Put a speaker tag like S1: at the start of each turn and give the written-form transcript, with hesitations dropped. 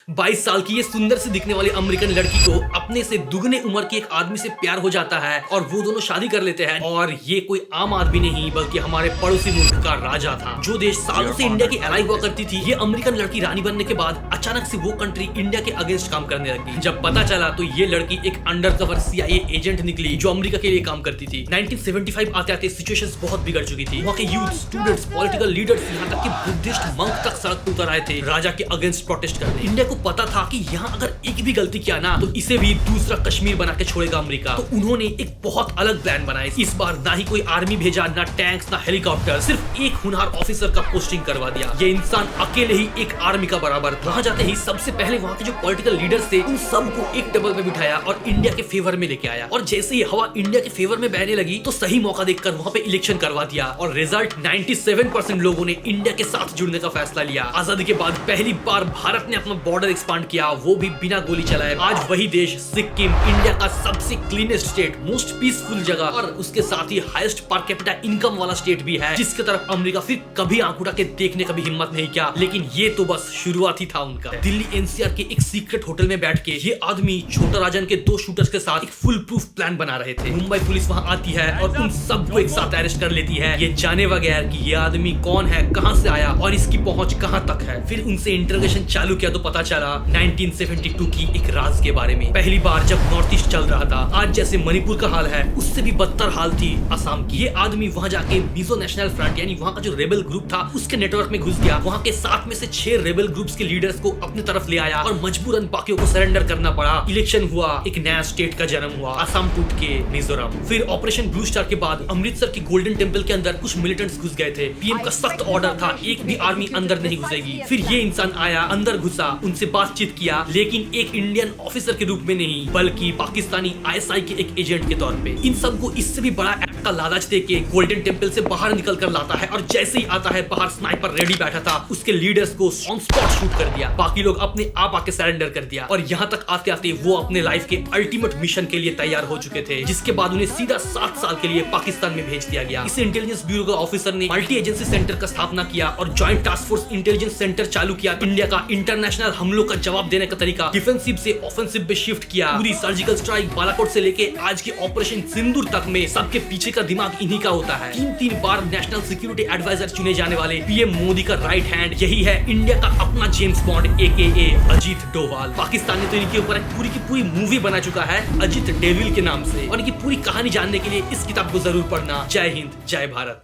S1: 22 साल की ये सुंदर से दिखने वाली अमेरिकन लड़की को अपने से दुगने उम्र के एक आदमी से प्यार हो जाता है और वो दोनों शादी कर लेते हैं। और ये कोई आम आदमी नहीं बल्कि हमारे पड़ोसी मुल्क का राजा था, जो देश सालों से इंडिया की एलाई हुआ करती थी। ये अमेरिकन लड़की रानी बनने के बाद अचानक से वो कंट्री इंडिया के अगेंस्ट काम करने लगी। जब पता चला तो ये लड़की एक अंडरकवर CIA एजेंट निकली जो अमेरिका के लिए काम करती थी। 1975 आते आते सिचुएशंस बहुत बिगड़ चुकी थी। वहाँ के यूथ, स्टूडेंट्स, पॉलिटिकल लीडर्स, यहाँ तक कि बुद्धिस्ट मंक तक सड़क पर उतर आए थे राजा के अगेंस्ट प्रोटेस्ट करने। इंडिया को पता था कि यहाँ अगर एक भी गलती किया ना तो इसे भी दूसरा कश्मीर बना के छोड़ेगा अमेरिका। तो उन्होंने एक बहुत अलग प्लान बनाया। इस बार ना ही कोई आर्मी भेजा, ना टैंक्स, ना हेलीकॉप्टर, सिर्फ एक हुनहार ऑफिसर का पोस्टिंग करवा दिया। ये इंसान अकेले ही एक आर्मी का बराबर था। वहाँ जाते ही सबसे पहले वहाँ के जो पॉलिटिकल लीडर्स थे उन सबको एक टेबल पे बिठाया और इंडिया के फेवर में लेके आया। और जैसे ही हवा इंडिया के फेवर में बहने लगी तो सही मौका देखकर वहाँ पे इलेक्शन करवा दिया और रिजल्ट 97% लोगों ने इंडिया के साथ जुड़ने का फैसला लिया। आजादी के बाद पहली बार भारत ने अपना बॉर्डर एक्सपांड किया, वो भी बिना गोली चलाए। आज वही देश सिक्किम इंडिया का सबसे क्लीनेस्ट स्टेट, मोस्ट पीसफुल जगह और उसके साथ ही हाईएस्ट पर कैपिटा इनकम वाला स्टेट भी है, जिसके तरफ अमेरिका फिर कभी आंख उठा के देखने का भी हिम्मत नहीं किया। लेकिन ये तो बस शुरुआत ही था उनका। दिल्ली NCR के एक सीक्रेट होटल में बैठ के ये आदमी छोटा राजन के 2 शूटर्स के साथ एक फुल प्रूफ प्लान बना रहे थे। मुंबई पुलिस वहां आती है और उन सबको एक साथ अरेस्ट कर लेती है, ये जाने बगैर कि ये आदमी कौन है, कहां से आया और इसकी पहुंच कहां तक है। फिर उनसे इंटरोगेशन चालू किया तो पता चला 1972 की एक राज के बारे में। पहली बार जब नॉर्थ ईस्ट चल रहा था, आज जैसे मणिपुर का हाल है उससे भी बदतर हाल थी असम की। ये आदमी वहां जाके मिजो नेशनल फ्रंट यानी वहां का जो रेबल ग्रुप था उसके नेटवर्क में घुस गया। वहां के 7 में से 6 रेबल ग्रुप्स के लीडर्स को अपनी तरफ ले आया और मजबूरन बाकियों को सरेंडर करना पड़ा। इलेक्शन हुआ, एक नया स्टेट का जन्म हुआ, असम टूट के मिजोरम। फिर ऑपरेशन ब्लू स्टार के बाद अमृतसर की गोल्डन टेम्पल के अंदर कुछ मिलिटेंट्स घुस गए थे। PM का सख्त ऑर्डर था एक भी आर्मी अंदर नहीं घुसेगी। फिर ये इंसान आया, अंदर घुसा, उनसे बातचीत किया, लेकिन एक इंडियन ऑफिसर के रूप में नहीं बल्कि पाकिस्तानी ISI के एक एजेंट के तौर पे। इन सबको इससे भी बड़ा एक्ट का लालच देके गोल्डन टेम्पल से बाहर निकल कर लाता है और जैसे ही आता है बाहर स्नाइपर रेडी बैठा था, उसके लीडर्स को ऑन स्पॉट शूट कर दिया। बाकी लोग अपने आप आके सरेंडर कर दिया और यहाँ तक आते आते वो अपने लाइफ के अल्टीमेट मिशन के लिए तैयार हो चुके थे, जिसके बाद उन्हें सीधा 7 साल के लिए पाकिस्तान में भेज दिया गया। इस इंटेलिजेंस ब्यूरो का ऑफिसर ने मल्टी एजेंसी सेंटर का स्थापना किया और joint task force intelligence centre चालू किया। इंडिया का इंटरनेशनल हमलों का जवाब देने का तरीका डिफेंसिव से ऑफेंसिव पे शिफ्ट किया। पूरी सर्जिकल स्ट्राइक बालाकोट से लेके आज के ऑपरेशन सिंदूर तक में सबके पीछे का दिमाग इन्हीं का होता है। 3 बार नेशनल सिक्योरिटी एडवाइजर चुने जाने वाले PM मोदी का राइट हैंड यही है इंडिया का अपना James bond AKA Ajit Doval. Pakistan ने तो इनके ऊपर एक पूरी की पूरी मूवी बना चुका है अजीत डेविल के नाम से। और इनकी पूरी कहानी जानने के लिए इस किताब को जरूर पढ़ना। जय हिंद, जय भारत।